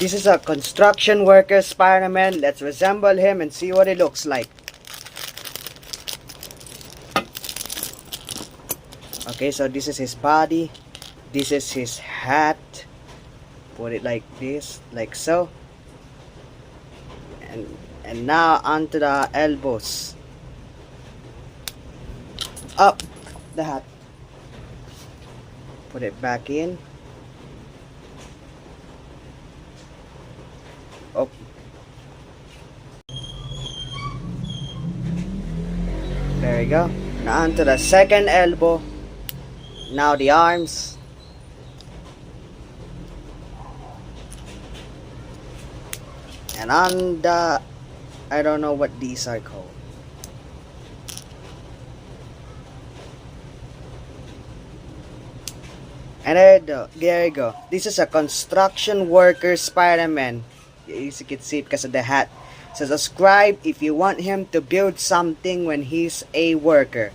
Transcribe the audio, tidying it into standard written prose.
This is a construction worker Spider-Man. Let's resemble him and see what he looks like. Okay, so this is his body. This is his hat. Put it like this, like so. And now onto the elbows. Up the hat. Put it back in. Up. There you go. Now onto the second elbow. Now the arms. And on the, I don't know what these are called. And there you go. This is a construction worker Spider-Man. As you can see because of the hat. So subscribe if you want him to build something when he's a worker.